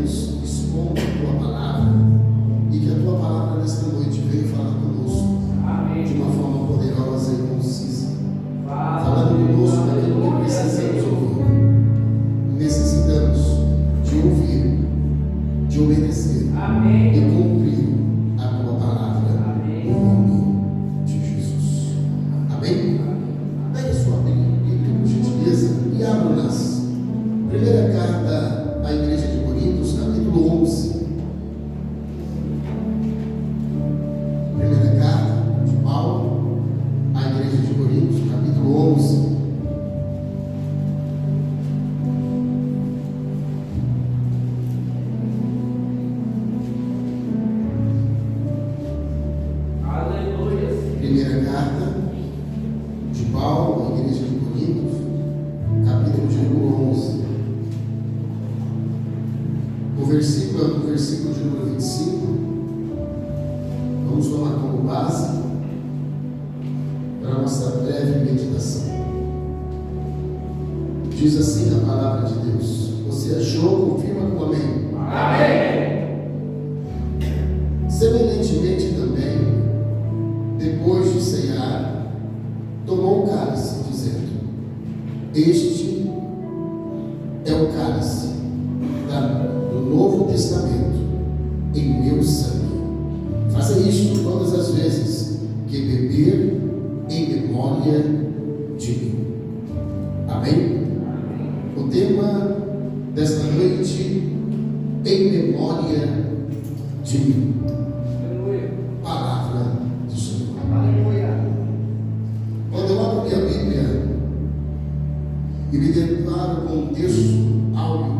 Deus, expondo a tua palavra e que a tua palavra nesta noite venha falar conosco de uma forma poderosa e concisa, falando conosco daquilo que precisamos ouvir. Necessitamos de ouvir, de obedecer e cumprir a tua palavra em nome de Jesus. Amém? Pegue a sua Bíblia, por gentileza, e abra-nas. Primeira carta à Igreja de Coríntios, capítulo 11. Primeira carta de Paulo à Igreja de Coríntios, capítulo 11. Primeira carta de Paulo à Igreja de Coríntios, capítulo de número 11. O versículo de número 25, vamos tomar como base para a nossa breve meditação. Diz assim a palavra de Deus: você achou? Confirma com amém. Amém. Semelhantemente também, depois de cear, tomou o cálice, dizendo: este é o cálice do Novo Testamento em meu sangue. Faça isto todas as vezes que beber, em memória de mim. Amém? O tema desta noite: em memória de mim. Palavra do Senhor. Quando eu abro minha Bíblia e me deparo com um texto áureo,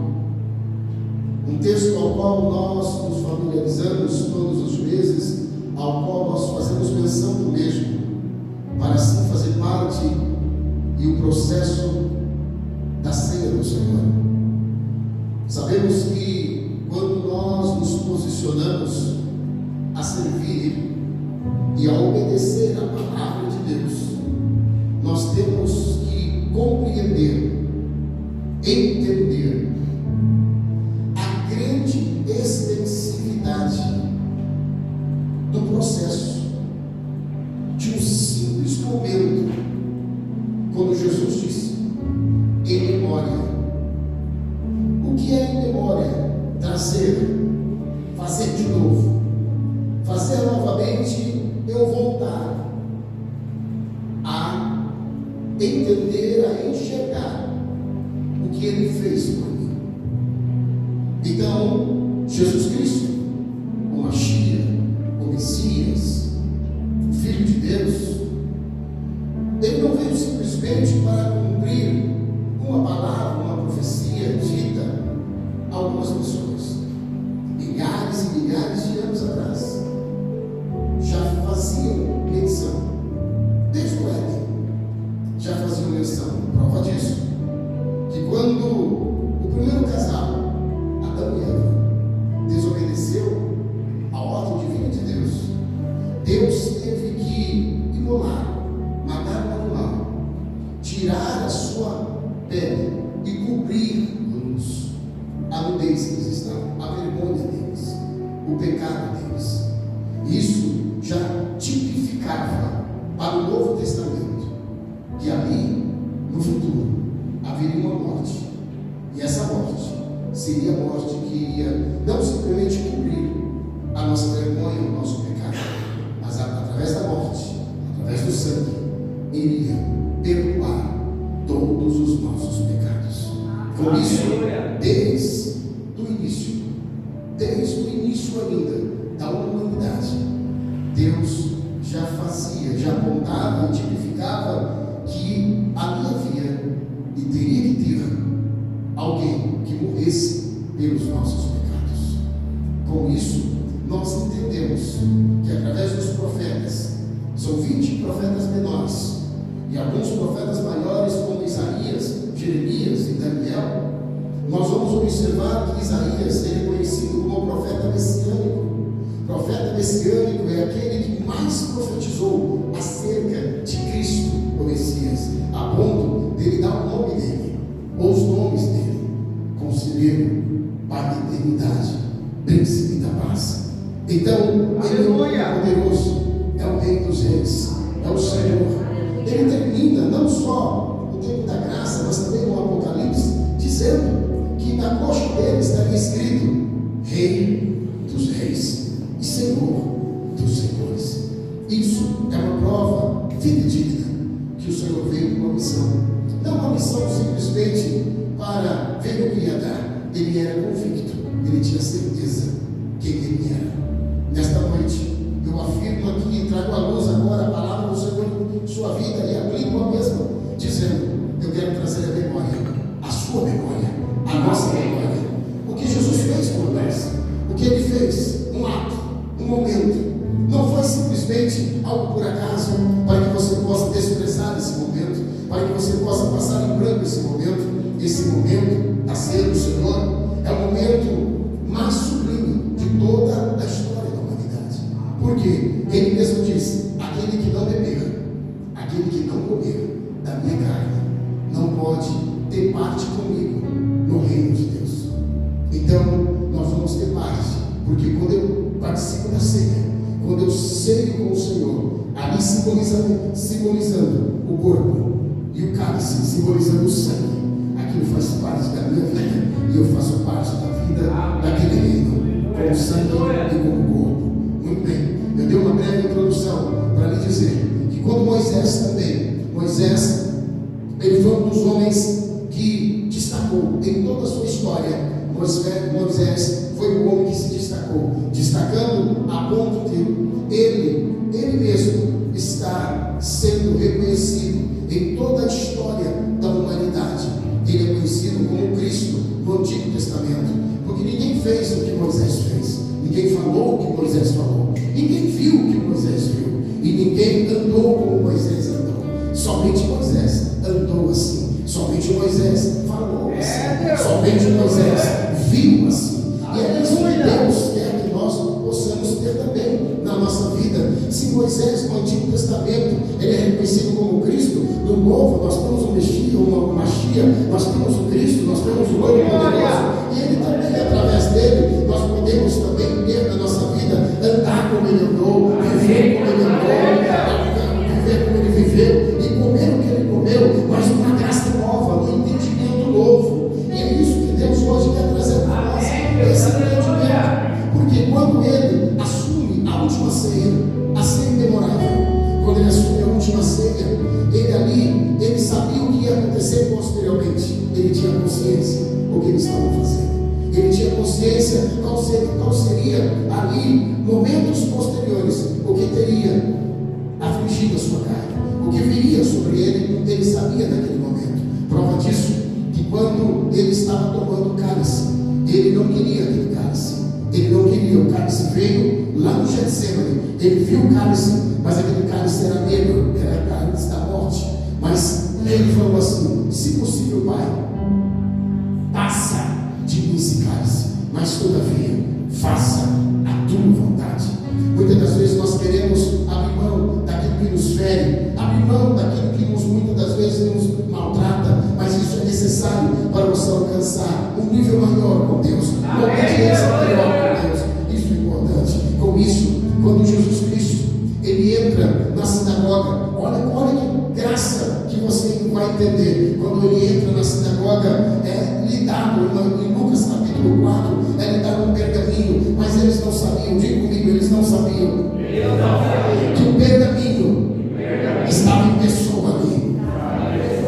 um texto ao qual nós nos familiarizamos todos os meses, ao qual nós fazemos menção do mesmo, para assim fazer parte e o processo da ceia do Senhor. Sabemos que quando nós nos posicionamos a servir e a obedecer a palavra de Deus, nós temos que compreender, entender a grande extensividade do processo de um simples momento, quando Jesus disse: em memória. O que é em memória? Trazer, fazer de novo, fazer novamente, eu voltar a entender, a enxergar o que Ele fez por mim. Então, Jesus Cristo, o Mashiach, o Messias, o Filho de Deus, Ele não veio simplesmente para cumprir uma palavra, uma profecia dita a algumas pessoas. Milhares e milhares de anos atrás já faziam menção, desde o Éden, já faziam menção. Prova disso, que quando o primeiro casal, Adão e Eva, desobedeceu a ordem divina de Deus, Deus teve que imolar, matar um animal, tirar a sua pele e cobrir-nos a nudez que eles estavam, a vergonha deles, o pecado deles. Isso já tipificava para o Novo Testamento que ali, no futuro, haveria uma morte, e essa morte seria a morte que iria não simplesmente cobrir a nossa vergonha, o nosso pecado, mas através da morte, através do sangue, iria perdoar todos os nossos pecados. Por isso, desde o início ainda da humanidade, Deus já fazia, já apontava e tipificava que ali havia e teria que ter alguém que morresse pelos nossos pecados. Com isso, nós entendemos que através dos profetas, são 20 profetas menores e alguns profetas maiores, como Isaías, Jeremias e Daniel, nós vamos observar que Isaías é conhecido como profeta messiânico. Profeta messiânico é aquele que mais profetizou acerca de Cristo, o Messias, a ponto dele dar o nome dele, ou os nomes dele: Conselheiro, Pai da eternidade, príncipe da paz. Então, ele é o poderoso, é o Rei dos Reis, é o Senhor. Ele termina não só no tempo da graça, mas também no Apocalipse, dizendo que na coxa dele estaria escrito Rei dos Reis e Senhor dos Senhores. Isso é uma prova fidedigna que o Senhor veio com uma missão. Não uma missão simplesmente para ver o que ia dar. Ele era convicto, ele tinha certeza quem ele era. Nesta noite, eu afirmo aqui, trago à luz agora a palavra do Senhor em sua vida e aplico a mesma, dizendo: eu quero trazer a memória, a sua memória, a nossa memória, o que Jesus fez por nós, o que ele fez, um ato, um momento. Não foi simplesmente algo por acaso, para que você possa desprezar esse momento, para que você possa passar em branco esse momento da ceia do Senhor, é o momento mais sublime de toda a história da humanidade. Porque ele mesmo disse: aquele que não beber, aquele que não comer da minha carne, não pode ter parte comigo no reino de Deus. Então, nós vamos ter parte, porque quando eu participo da ceia, quando eu ceio com o Senhor, ali simbolizando o corpo e o cálice, simbolizando o sangue, aquilo faz parte da minha vida e eu faço parte da vida daquele reino, com o sangue e com o corpo. Muito bem, eu dei uma breve introdução para lhe dizer que quando Moisés, ele foi um dos homens que destacou em toda a sua história. Moisés foi o homem que se destacando a ponto de ele mesmo está sendo reconhecido em toda a história da humanidade. Ele é conhecido como Cristo no Antigo Testamento, porque ninguém fez o que Moisés fez, ninguém falou o que Moisés falou, ninguém viu o que Moisés viu, e ninguém andou como Moisés andou. Somente Moisés andou assim, somente Moisés falou assim, somente Moisés viu assim. E é isso que Deus quer que nós possamos ter também na nossa vida. Se Moisés no Antigo Testamento ele é reconhecido como Cristo, no Novo nós temos o Messias, nós temos o Cristo, nós temos o Noivo poderoso, e ele também, através dele, nós podemos também ter na nossa vida, andar como ele andou, viver como ele andou, viver como ele viveu e comer o que ele comeu, mas numa graça nova, num entendimento novo. E é isso que Deus hoje quer trazer para nós, esse entendimento. Porque quando ele assume a última ceia, a ceia memorável, quando ele assume a última ceia, ele sabia o que ia acontecer posteriormente. Ele tinha consciência do que ele estava fazendo. Ele tinha consciência qual seria ali, momentos posteriores, o que teria afligido a sua carne, o que viria sobre ele sabia naquele momento. Prova disso, que quando ele estava tomando o cálice, ele não queria aquele cálice. Ele não queria, o cálice veio lá no Getsemane, ele viu o cálice, mas aquele cálice era negro, era o cálice da morte. Mas ele falou assim: se possível, Pai, passa de mim esse cálice, mas todavia, faça a tua vontade. Muitas das vezes nós queremos abrir mão daquilo que nos fere, abrir mão daquilo que muitas das vezes nos maltrata, mas isso é necessário para você alcançar um nível maior com Deus, uma obediência maior com Deus. Isso é importante. Com isso, quando Jesus Cristo ele entra na sinagoga, olha que graça que você vai entender. Quando ele entra na sinagoga, lhe dado em Lucas capítulo 4, lhe dado um pergaminho, mas eles não sabiam, diga comigo, eles não sabiam que o pergaminho estava em pessoa ali.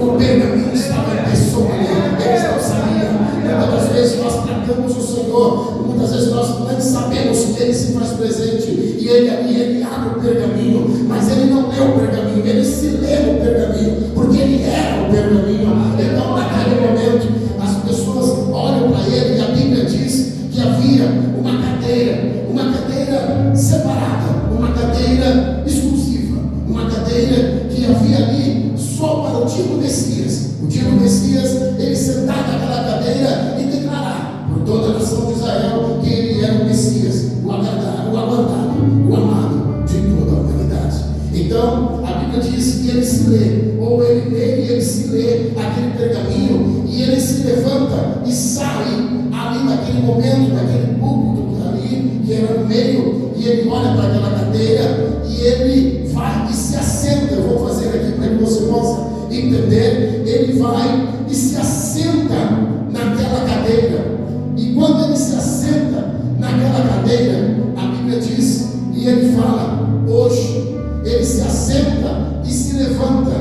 O pergaminho estava em pessoa ali. Eles não sabiam. Muitas das vezes nós tratamos o Senhor, muitas vezes nós não sabemos que Ele se faz presente, e Ele abre o pergaminho, mas Ele não lê o pergaminho, Ele se lê no pergaminho, porque Ele era o pergaminho. Então naquele momento as pessoas olham para Ele, e a Bíblia diz que havia uma cadeira separada, uma cadeira exclusiva, uma cadeira que havia ali só para o dia do Messias. O dia do Messias, ele sentar naquela cadeira e declarar por toda a nação de Israel que ele era o Messias, o aguardado, o amado de toda a humanidade. Então, a Bíblia diz que ele se lê, ou ele lê e ele se lê aquele pergaminho, e ele se levanta e sai ali daquele momento, naquele púlpito ali, que era no meio, e ele olha para aquela cadeira, e ele vai e se assenta. Eu vou fazer aqui para que você possa entender. Ele vai e se assenta naquela cadeira, e quando ele se assenta naquela cadeira, a Bíblia diz, e ele fala, hoje, ele se assenta e se levanta,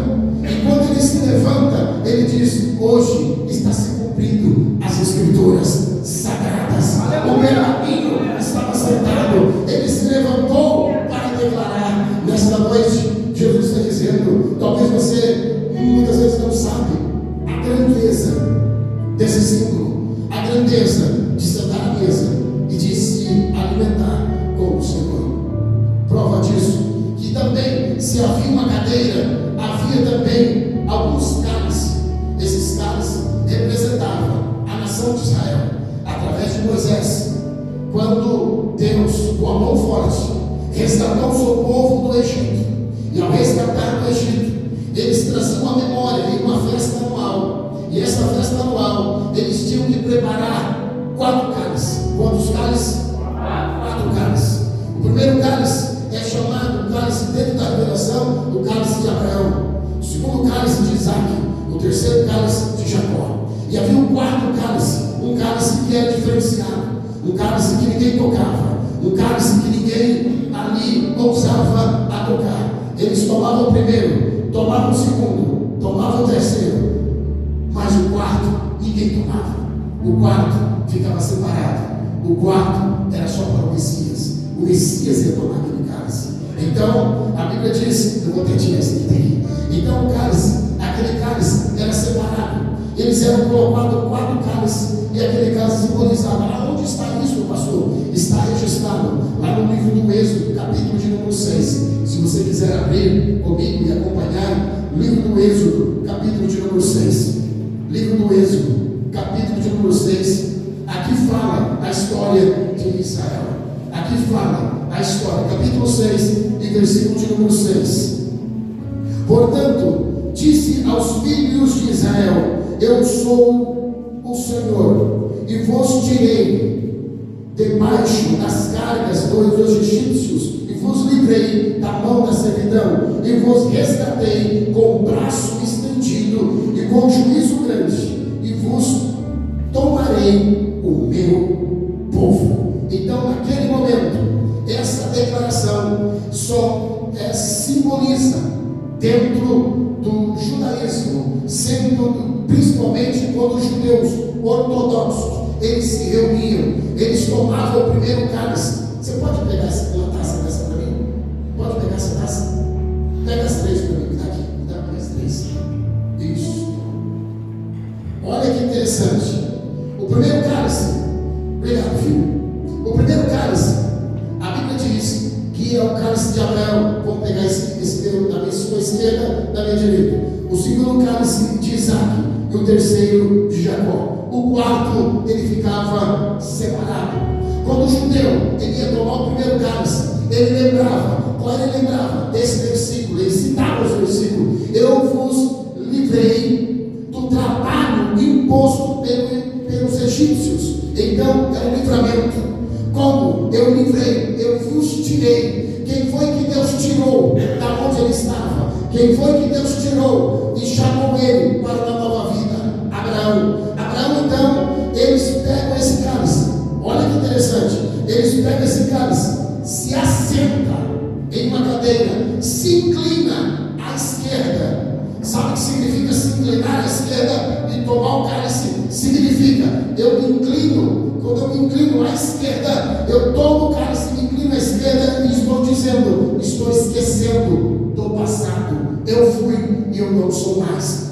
e quando ele se levanta, ele diz, hoje está se cumprindo as Escrituras sagradas, o meu caminho estava sentado, ele se levantou para declarar. Nesta noite, Jesus está dizendo, talvez você muitas vezes não sabe a grandeza desse símbolo, a grandeza de sentar à mesa e de se alimentar com o Senhor. Prova disso, que também, se havia uma cadeira, havia também alguns cálices. Esses cálices representavam a nação de Israel, através de Moisés, quando Deus, com a mão forte, resgatou o seu povo do Egito. E ao resgatar do Egito, eles traziam a memória em uma festa anual. E essa festa anual, eles tinham que preparar 4 cálices. Quantos cálices? 4 cálices. O primeiro cálice é chamado cálice, dentro da revelação, o cálice de Abraão. O segundo cálice de Isaac. O terceiro cálice de Jacó. E havia um quarto cálice, um cálice que era diferenciado, um cálice que ninguém tocava, um cálice que ninguém ali ousava a tocar. Eles tomavam o primeiro, tomavam o segundo, tomavam o terceiro, mas o quarto ninguém tomava. O quarto ficava separado. O quarto era só para o Messias. O Messias ia tomar aquele cálice. Então, a Bíblia diz, eu vou ter tirar esse aqui. Então, o cálice, aquele cálice era separado. Eles eram colocados 4 cálices, e aquele cálice simbolizava. Aonde está isso, pastor? Está registrado lá no livro do Êxodo, capítulo de número 6. Se você quiser abrir comigo e acompanhar, livro do Êxodo, capítulo de número 6. Livro do Êxodo, capítulo de número 6. Aqui fala a história de Israel. Aqui fala a história, capítulo 6 e versículo de número 6. Portanto, disse aos filhos de Israel: eu sou o Senhor, e vos tirei debaixo das cargas dos egípcios, e vos livrei da mão da servidão, e vos resgatei com braço estendido e com juízo grande, e vos tomarei o meu povo. Então, naquele momento, essa declaração só simboliza dentro do judaísmo, sendo principalmente quando os judeus ortodoxos eles se reuniam, eles tomavam o primeiro cálice. Você pode pegar uma taça dessa para mim? Pode pegar essa taça? Pega as 3 para mim, me dá aqui, me dá mais 3. Isso. Olha que interessante. O primeiro cálice, obrigado, filho. O primeiro cálice, a Bíblia diz que é o cálice de Abraão. Vamos pegar esse dedo da sua esquerda, da minha direita. O segundo cálice de Isaac, e o terceiro de Jacó. O quarto, ele ficava separado. Quando o judeu ele ia tomar o primeiro cálice, ele lembrava. Qual ele lembrava? Desse versículo, ele citava os versículos: eu vos livrei do trabalho imposto pelos egípcios. Então, é um livramento. Como eu livrei, eu vos tirei. Quem foi que Deus tirou da onde ele estava? Quem foi que Deus tirou e chamou ele para uma nova vida? Abraão. Abraão, então, eles pegam esse cálice. Olha que interessante. Eles pegam esse cálice, se assenta em uma cadeira, se inclina à esquerda. Sabe o que significa se inclinar à esquerda e tomar o cálice? Significa, eu me inclino. Quando eu me inclino à esquerda, eu tomo o cálice, me inclino à esquerda e estou dizendo, estou esquecendo do passado. Eu fui e eu não sou mais.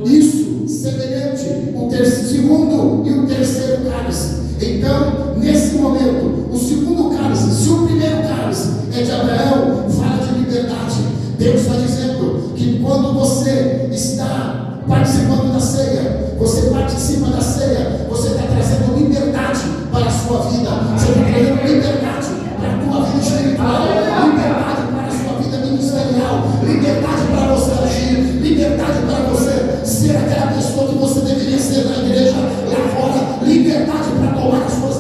Isso, semelhante, o segundo e o terceiro cálice. Então, nesse momento, o segundo cálice, se o primeiro cálice é de Abraão, fala de liberdade. Deus está dizendo que quando você está participando da ceia, você participa da ceia, você está trazendo liberdade para a sua vida, você está trazendo liberdade para a tua vida espiritual, liberdade para a sua vida ministerial, liberdade para você agir, liberdade para você ser aquela pessoa que você deveria ser na igreja, lá fora, liberdade para tomar as suas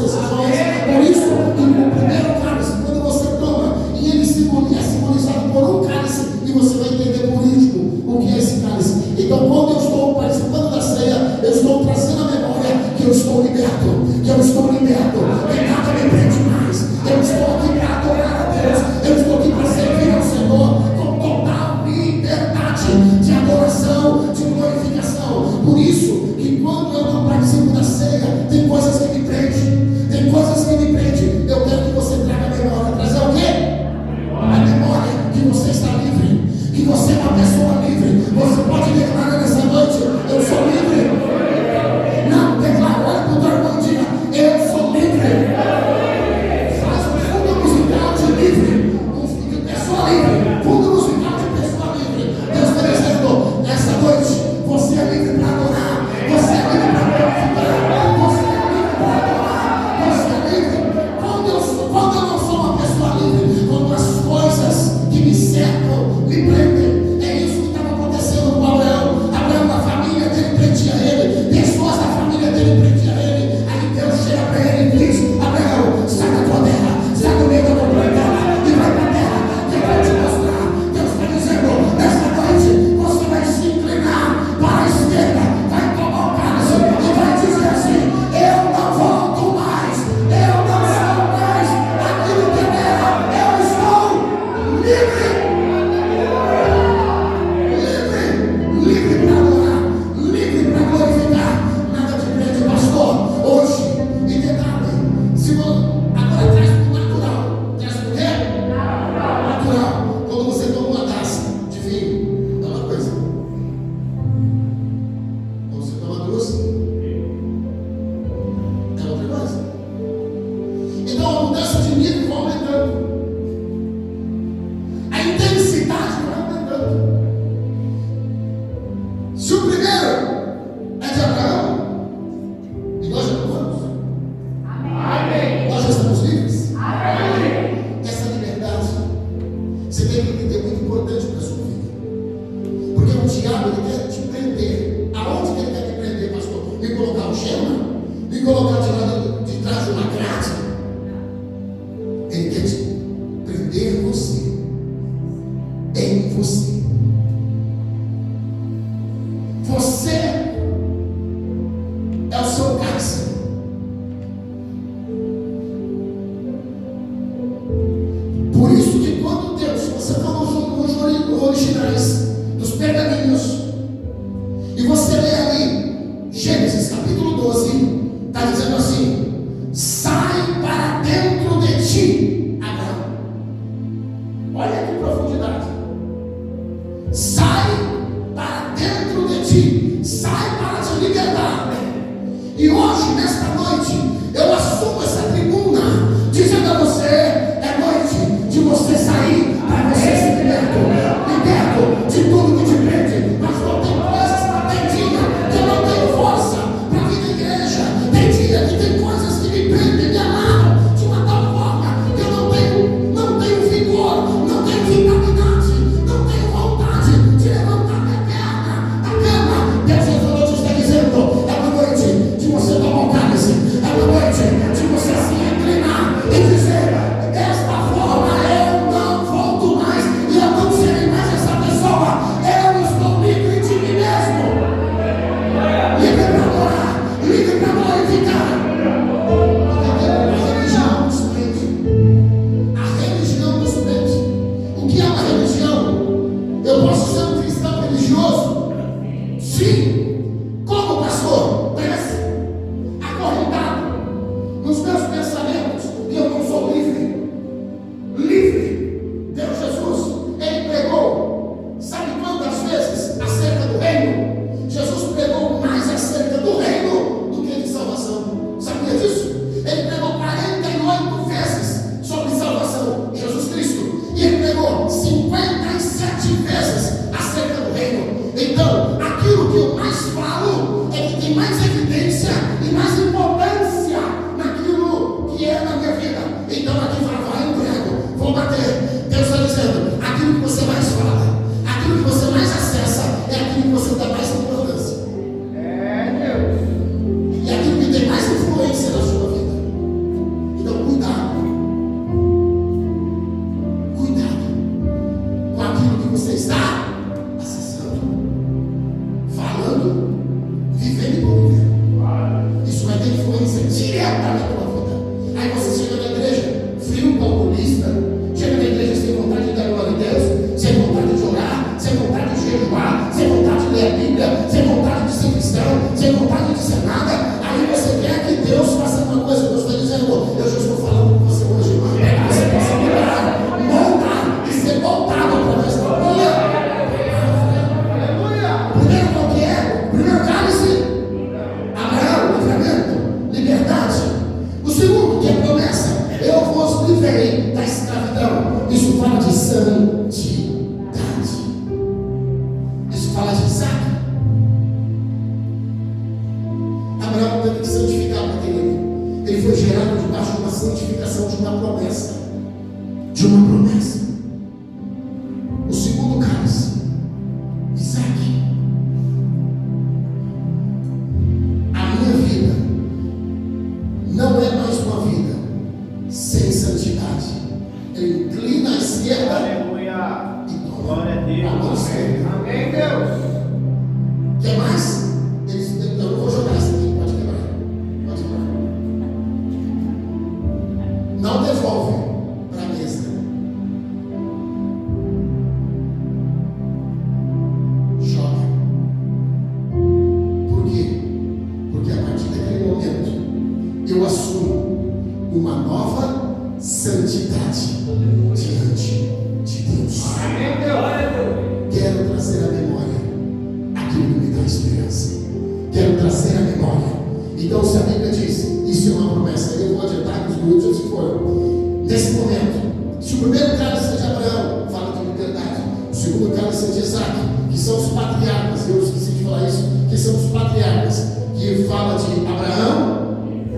mudança de nível vai aumentando. A intensidade vai aumentando. Se o primeiro é de Abraão, e nós já tomamos. Amém. Nós já estamos livres. Amém. Essa liberdade, você tem que entender, muito importante para a sua vida. Porque o diabo, ele quer te prender. Aonde que ele quer me prender, pastor? Me colocar um gema? Me colocar de trás de uma grade? Ele quer te prender você. Em você. Você é o seu cárcere. Por isso que quando Deus, se você for nos originais dos pergaminhos, e você lê ali Gênesis capítulo 12, está dizendo assim: sai para dentro de ti, Abraão. Olha que profundidade. Sai para dentro de ti, sai para te libertar. E hoje, nesta noite, eu assumo essa tribuna, dizendo a você: é noite de você sair, para você ser liberto de tudo que te prende. Mas não tem coisas, tem dia que eu não tenho força para vir na igreja, tem dia que tem coisas que me prendem, me amarram de uma tal forma que eu não tenho vigor, não tenho vitalidade, não tenho vontade de levantar minha perna da cama. Deus essa noite está dizendo: é uma noite de você tomar um cálice, é uma noite de você se inclinar e dizer: desta forma eu não volto mais, e eu não serei mais essa pessoa, eu estou livre de mim mesmo. Livre para adorar, livre para glorificar. A religião nos prende. A religião nos prende. O que é uma religião? Eu posso ser um cristão religioso? Sim. Como, pastor? Preso, acorrentado nos meus pensamentos, e eu não sou livre. Livre. Deus Jesus, ele pregou, sabe quantas vezes acerca do reino? Jesus pregou mais acerca do reino do que de salvação. Sabia disso? Ele pregou 48 vezes sobre salvação, Jesus Cristo, e ele pregou 57 vezes acerca do reino. Então, aquilo que eu mais falo é que tem mais evidência e mais importância naquilo que é na minha vida. Então, aqui fala: vai, eu prego, vou bater. Deus está dizendo: aquilo que você mais fala, aquilo que você mais acessa, é aquilo que você dá mais importância. E aquilo que tem mais influência na sua vida. Então, cuidado. Cuidado com aquilo que você está acessando, falando, vivendo e convivendo. Isso vai ter influência direta na tua vida. Aí você chega na igreja, frio, calculista, chega na igreja sem vontade de dar glória a Deus, sem vontade de orar, sem vontade de jejuar, sem vontade de ler a Bíblia, sem vontade de ser cristão, sem vontade de ser nada. Aí você quer que Deus faça uma coisa. Deus está dizendo: eu já estou falando com você hoje, é que você possa liberar, montar e ser voltado através da minha palavra. Primeiro, qual que é? Primeiro, cálice, Abraão, livramento, liberdade. O segundo, que é promessa: eu vos livrei da escravidão. Isso fala de santidade. Isso fala de Isaac. Abraão teve que santificar porque ele foi gerado debaixo de uma santificação, de uma promessa. De uma promessa. O segundo cálice, Isaac. A minha vida não é mais uma vida sem santidade. Ele inclina à esquerda. Aleluia. E toma Glória a Deus. a mão esquerda. Amém, Deus. Quer mais? Eu não vou jogar isso aqui, pode quebrar. Pode quebrar. Não devolve para a mesa. Joga. Por quê? Porque a partir daquele momento eu assumo uma nova santidade diante de Deus. Amém, Deus. Quero trazer à memória aquilo que me dá esperança. Quero trazer à memória. Então, se a Bíblia diz, isso é uma promessa, eu vou adiantar que os destruídos, se foram. Nesse momento, se o primeiro cálice é de Abraão, fala de liberdade. O segundo cálice é de Isaac, que são os patriarcas. Eu esqueci de falar isso, que são os patriarcas, que fala de Abraão,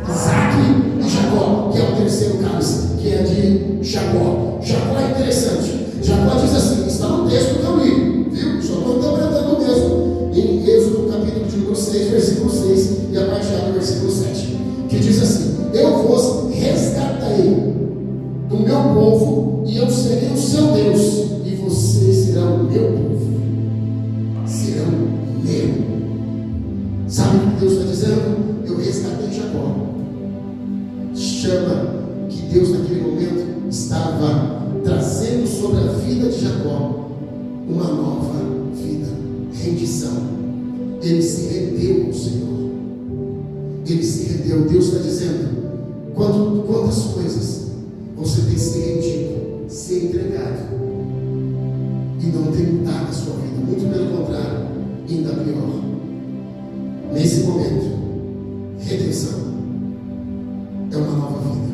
Isaac e Jacó, que é o terceiro cálice, que é de Jacó. Jacó é interessante. Jacó diz assim, está no texto que eu li, viu? Só estou interpretando mesmo. Em Êxodo, capítulo de número 6, versículo 6 e a parte do versículo 7, que diz assim: eu vos resgatarei do meu povo e eu serei o seu Deus e vocês serão o meu povo, serão meu. Sabe o que Deus está dizendo? Eu resgatei Jacó. Chama que Deus naquele momento estava trazendo sobre a vida de Jacó uma nova vida, rendição. Ele se rendeu ao Senhor. Ele se rendeu. Deus está dizendo: quantas coisas você tem se rendido, se entregado e não tem mudado a sua vida, muito pelo contrário, ainda pior. Nesse momento, redenção é uma nova vida,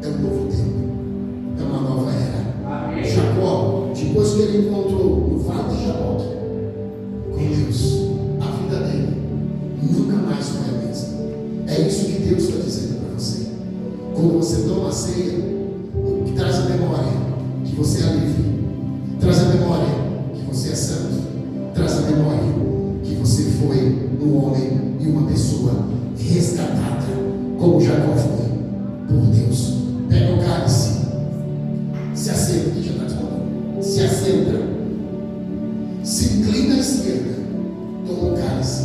é um novo tempo, é uma nova era. Amém. Jacó, depois que ele encontrou no vale de Jaboque com Deus, a vida dele nunca mais foi a mesma. É isso que Deus está dizendo para você. Quando você toma a ceia, que traz a memória que você é livre, traz a memória que você é santo, traz a memória que você foi um homem e uma pessoa resgatada, como Jacó foi por Deus. Pega o cálice, se assenta, que já está disponível, se assenta, se inclina à esquerda, toma o cálice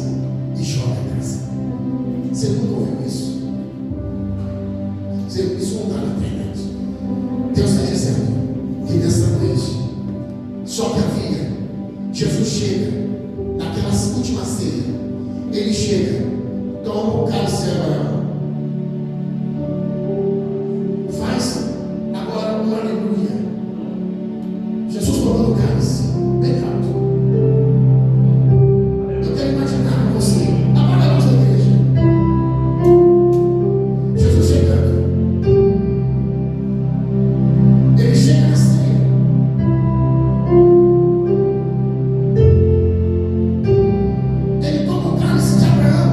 e joga a taça. Você nunca ouviu isso? Isso não está na internet. Deus está dizendo que nessa noite, só que havia, Jesus chega naquela última ceia, ele chega, toma o cálice de Abraão, faz agora uma aleluia. Jesus tomando o cálice, bem alto. Eu quero imaginar com você, apaga a luz da igreja, Jesus chegando, ele chega na ceia, ele toma o cálice de Abraão,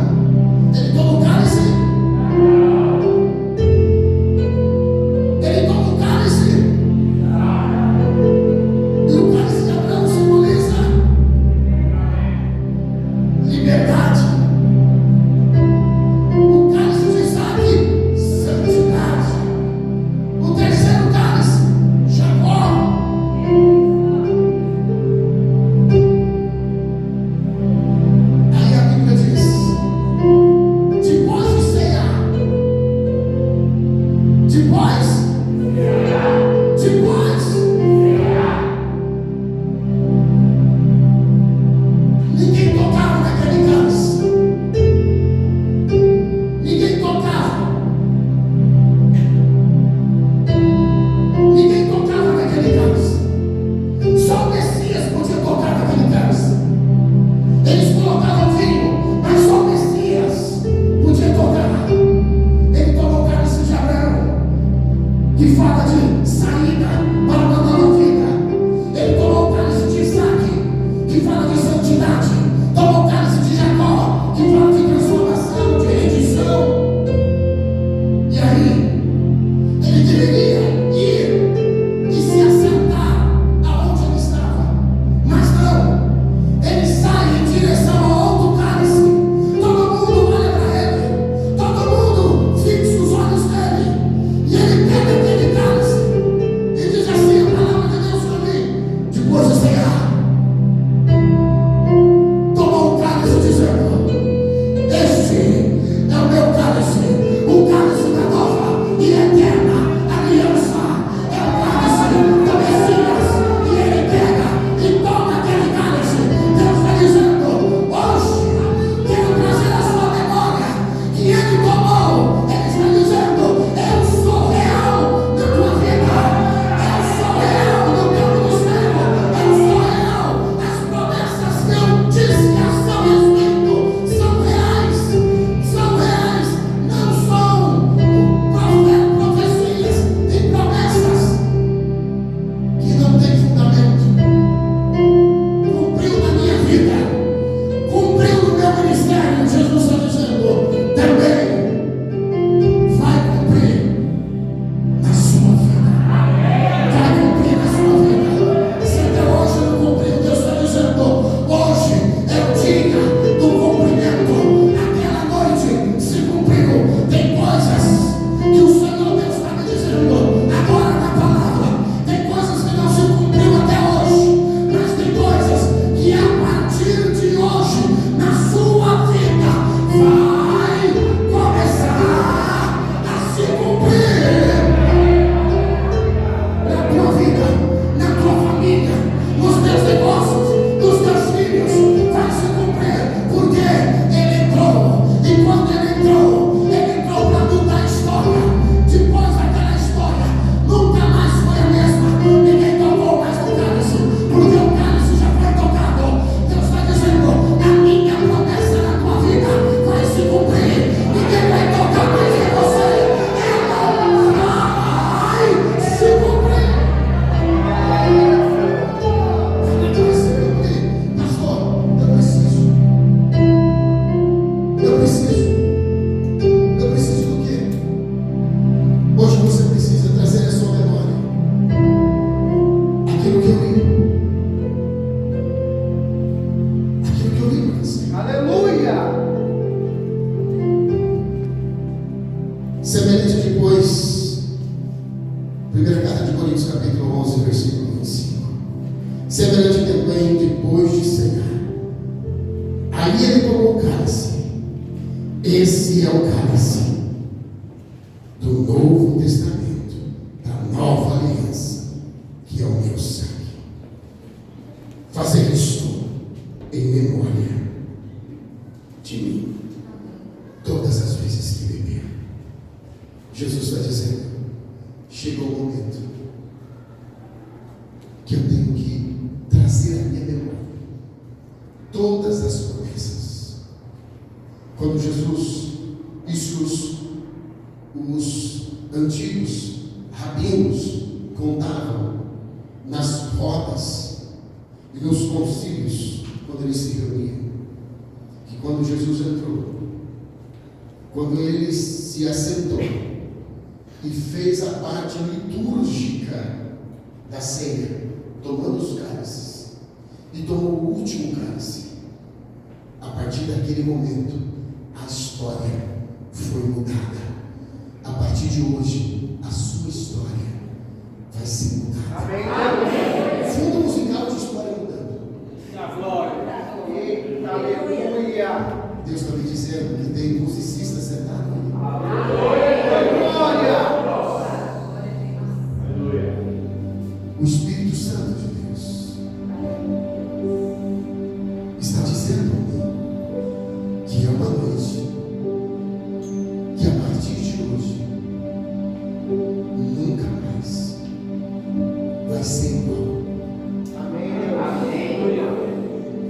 ele toma o cálice, ele toma o cálice, e o cálice de Abraão simboliza liberdade, o cálice de Isaac, santidade, o terceiro cálice, Jacó. Aí a Bíblia diz: depois de cear, ninguém tocava naquele cálice, ninguém tocava, ninguém tocava naquele cálice, só o Messias podia tocar naquele cálice. Eles colocavam vinho, mas só o Messias podia tocar. Ele tomou o cálice de Abraão, depois, primeira carta de Coríntios, capítulo 11, versículo 25. Semelhante também, depois de cear, aí ele tomou o cálice. Esse é o cálice do Novo Testamento, da nova aliança, que é o meu sangue. Fazer isto em memória de mim, todas as vezes que beber. Jesus está dizendo: chegou o momento que eu tenho que trazer à minha memória todas as promessas. Quando Jesus, os antigos rabinos contavam nas rodas e nos concílios, quando eles se reuniam, que quando Jesus entrou, quando ele se assentou e fez a parte litúrgica da ceia, tomando os cálices, e tomou o último cálice, a partir daquele momento a história foi mudada. A partir de hoje a sua história vai ser mudada. Amém. Fundo musical de história mudando. Na glória. Aleluia. Deus está me dizendo que tem musicista sentado ali. Glória. O Espírito Santo de Deus está dizendo a mim que é uma noite que a partir de hoje nunca mais vai ser igual. Amém.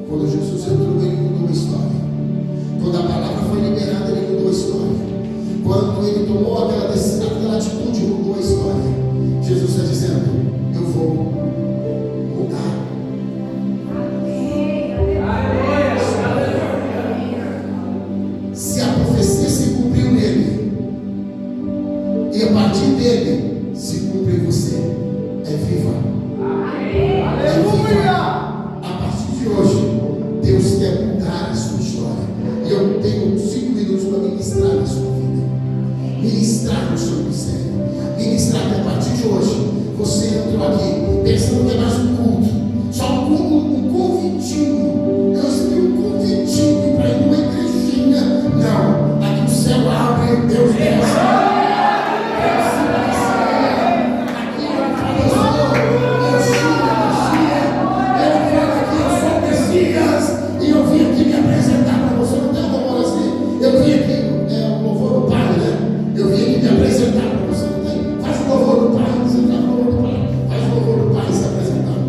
Quando Jesus entrou, ele mudou a história. Quando a palavra foi liberada, ele mudou a história. Quando ele tomou aquela atitude, mudou a história. Jesus está dizendo: eu vou mudar. Se a profecia se cumpriu nele, e a partir dele se cumpre em você, é viva. Aleluia. A partir de hoje, Deus quer mudar a sua história. E eu tenho 5 minutos para ministrar na sua vida, ministrar no seu ministério, ministrar que a partir de hoje você entrou aqui pensando que é mais um culto, só um convitinho. Eu recebi um convitinho para ir numa igrejinha. Não, aqui o céu abre e Deus desce. E eu vim aqui me apresentar para você. Não tem um louvor assim? Eu vim aqui, o louvor do Pai, né? Eu vim aqui me apresentar para você. Não tem? Faz o louvor do Pai. Você está no louvor do Pai. Faz o louvor do Pai se apresentando.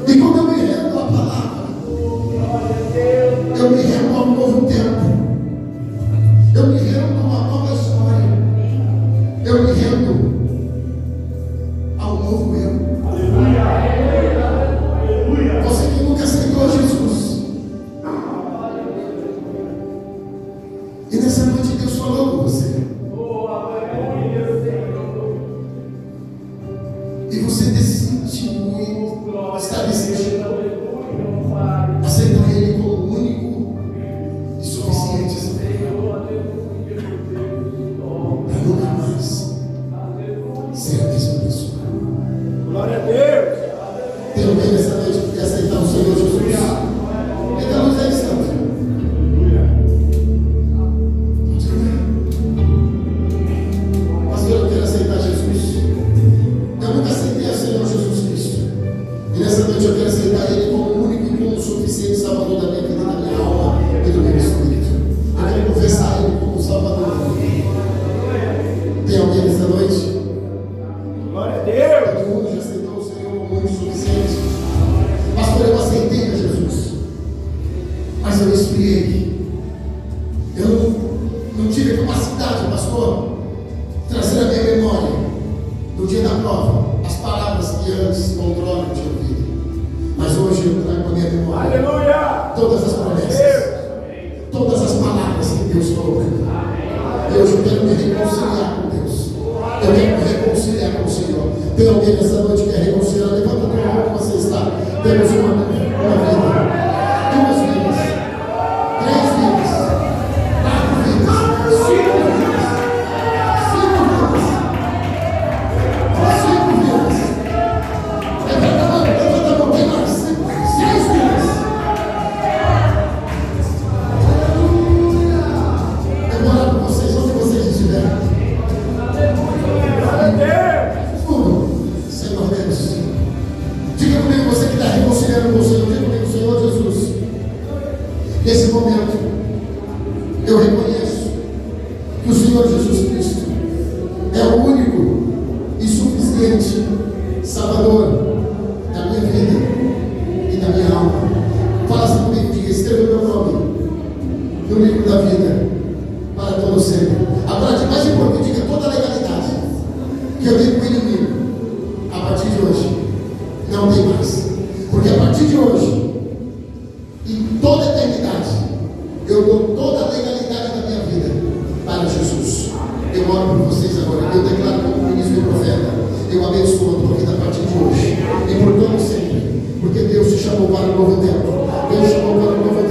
E quando eu me rendo à palavra, eu me rendo a um novo tempo. Eu me rendo a uma nova história. Eu me rendo a um novo eu. Você que nunca aceitou Jesus. E nessa noite Deus falou com você. E você decidiu, está decidindo aceitar Ele como único e suficiente para nunca mais ser a mesma pessoa. Glória a Deus. Tem alguém nessa noite que quer aceitar o Senhor Jesus? Então a luz é instante. Pastor, eu quero aceitar Jesus. Eu nunca aceitei o Senhor Jesus Cristo. E nessa noite eu quero aceitar Ele como o único e como o suficiente Salvador da minha vida, da minha alma e do meu espírito. Eu quero confessar Ele como Salvador. Tem alguém nessa noite? Glória a Deus. Todo mundo já aceitou o Senhor como único e suficiente. Pastor, eu aceitei a Jesus. Mas eu esfriei. Eu não tive a capacidade, pastor, de trazer a minha memória no dia da prova as palavras que antes controlam eu tinha ouvido. Mas hoje eu trago a minha memória Aleluia. todas as promessas, todas as palavras que Deus falou para mim. E hoje eu quero me reconciliar com Deus. Eu quero me reconciliar com o Senhor. Tem alguém nessa noite que quer reconciliar? Levanta a tua mão como você está. Temos uma vida, 2 vidas, 3 vidas, 4 vidas, 5 vidas, 5 vidas. Levanta a mão, tem mais 6 vidas. Eu vou orar por vocês, onde vocês estiverem. Senhor Deus, diga comigo, você que está reconciliando com o Senhor, diga comigo, Senhor Jesus, nesse momento eu reconheço que o Senhor Jesus Cristo é o único e suficiente Salvador da minha vida e da minha alma. Fala assim comigo, diga, escreva o meu nome no livro da vida para todo sempre. Agora, de mais importante, diga toda a legalidade que eu dei para o inimigo. A partir de hoje, não tem mais. Porque a partir de hoje, em toda a eternidade, eu dou toda a legalidade da minha vida para Jesus. Eu oro por vocês agora. Eu declaro como ministro e profeta. Eu abençoo a tua vida a partir de hoje. E por todo sempre. Porque Deus te chamou para um novo tempo. Deus te chamou para um novo